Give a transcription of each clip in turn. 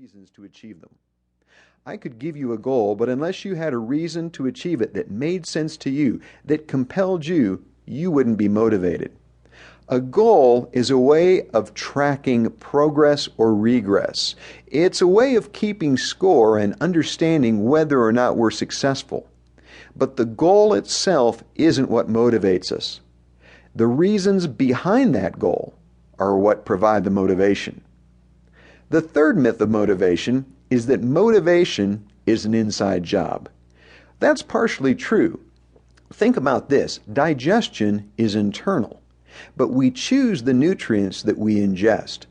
reasons to achieve them. I could give you a goal, but unless you had a reason to achieve it that made sense to you, that compelled you, you wouldn't be motivated. A goal is a way of tracking progress or regress. It's a way of keeping score and understanding whether or not we're successful. But the goal itself isn't what motivates us. The reasons behind that goal are what provide the motivation. The third myth of motivation is that motivation is an inside job. That's partially true. Think about this. Digestion is internal, but we choose the nutrients that we ingest.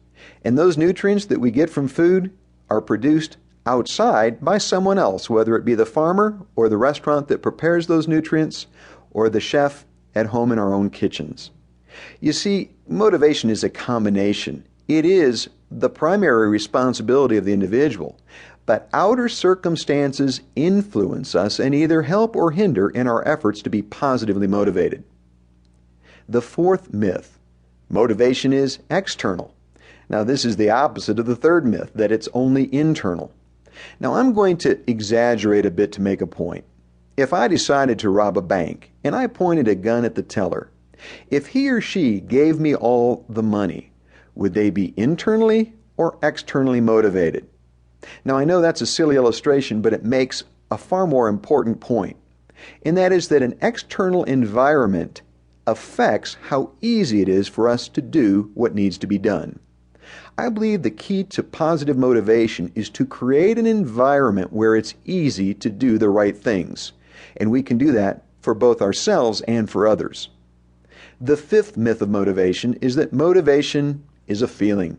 And those nutrients that we get from food are produced outside by someone else, whether it be the farmer or the restaurant that prepares those nutrients or the chef at home in our own kitchens. You see, motivation is a combination. It is the primary responsibility of the individual, but outer circumstances influence us and either help or hinder in our efforts to be positively motivated. The fourth myth, motivation is external. Now this is the opposite of the third myth, that it's only internal. Now I'm going to exaggerate a bit to make a point. If I decided to rob a bank and I pointed a gun at the teller, if he or she gave me all the money, would they be internally or externally motivated? Now I know that's a silly illustration, but it makes a far more important point, and that is that an external environment affects how easy it is for us to do what needs to be done. I believe the key to positive motivation is to create an environment where it's easy to do the right things, and we can do that for both ourselves and for others. The fifth myth of motivation is that motivation is a feeling.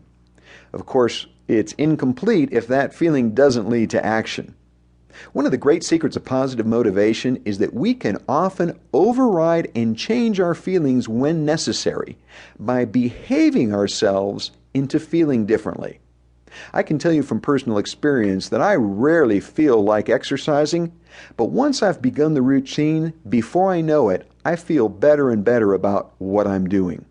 Of course, it's incomplete if that feeling doesn't lead to action. One of the great secrets of positive motivation is that we can often override and change our feelings when necessary by behaving ourselves into feeling differently. I can tell you from personal experience that I rarely feel like exercising, but once I've begun the routine, before I know it, I feel better and better about what I'm doing.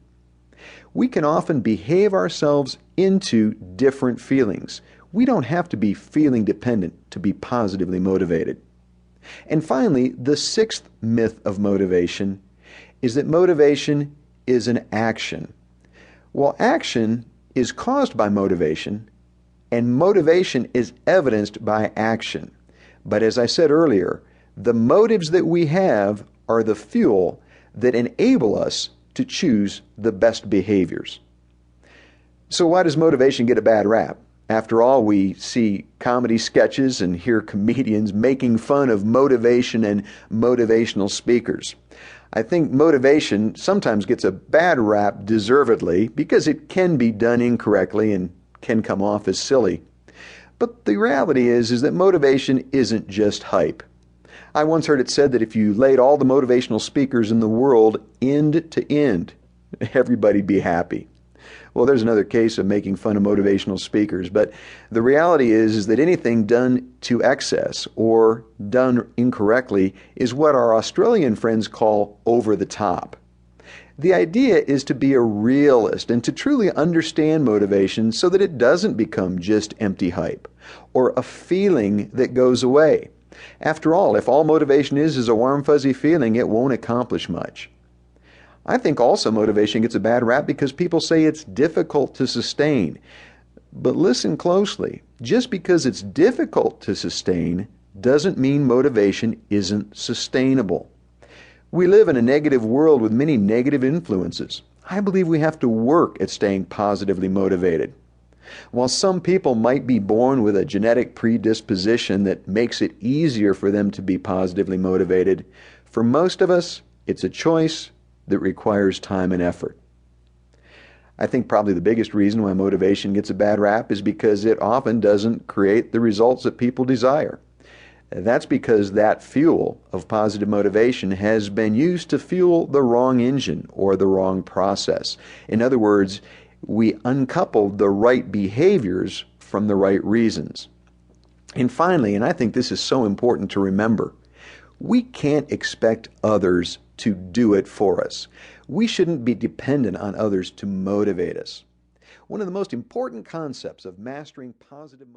We can often behave ourselves into different feelings. We don't have to be feeling dependent to be positively motivated. And finally, the sixth myth of motivation is that motivation is an action. Well, action is caused by motivation, and motivation is evidenced by action. But as I said earlier, the motives that we have are the fuel that enable us to choose the best behaviors. So why does motivation get a bad rap? After all, we see comedy sketches and hear comedians making fun of motivation and motivational speakers. I think motivation sometimes gets a bad rap deservedly because it can be done incorrectly and can come off as silly. But the reality is that motivation isn't just hype. I once heard it said that if you laid all the motivational speakers in the world end to end, everybody'd be happy. Well, there's another case of making fun of motivational speakers, but the reality is that anything done to excess or done incorrectly is what our Australian friends call over the top. The idea is to be a realist and to truly understand motivation so that it doesn't become just empty hype or a feeling that goes away. After all, if all motivation is a warm, fuzzy feeling, it won't accomplish much. I think also motivation gets a bad rap because people say it's difficult to sustain. But listen closely. Just because it's difficult to sustain doesn't mean motivation isn't sustainable. We live in a negative world with many negative influences. I believe we have to work at staying positively motivated. While some people might be born with a genetic predisposition that makes it easier for them to be positively motivated, for most of us, it's a choice that requires time and effort. I think probably the biggest reason why motivation gets a bad rap is because it often doesn't create the results that people desire. That's because that fuel of positive motivation has been used to fuel the wrong engine or the wrong process. In other words, we uncoupled the right behaviors from the right reasons. And finally, and I think this is so important to remember, we can't expect others to do it for us. We shouldn't be dependent on others to motivate us. One of the most important concepts of mastering positive motivation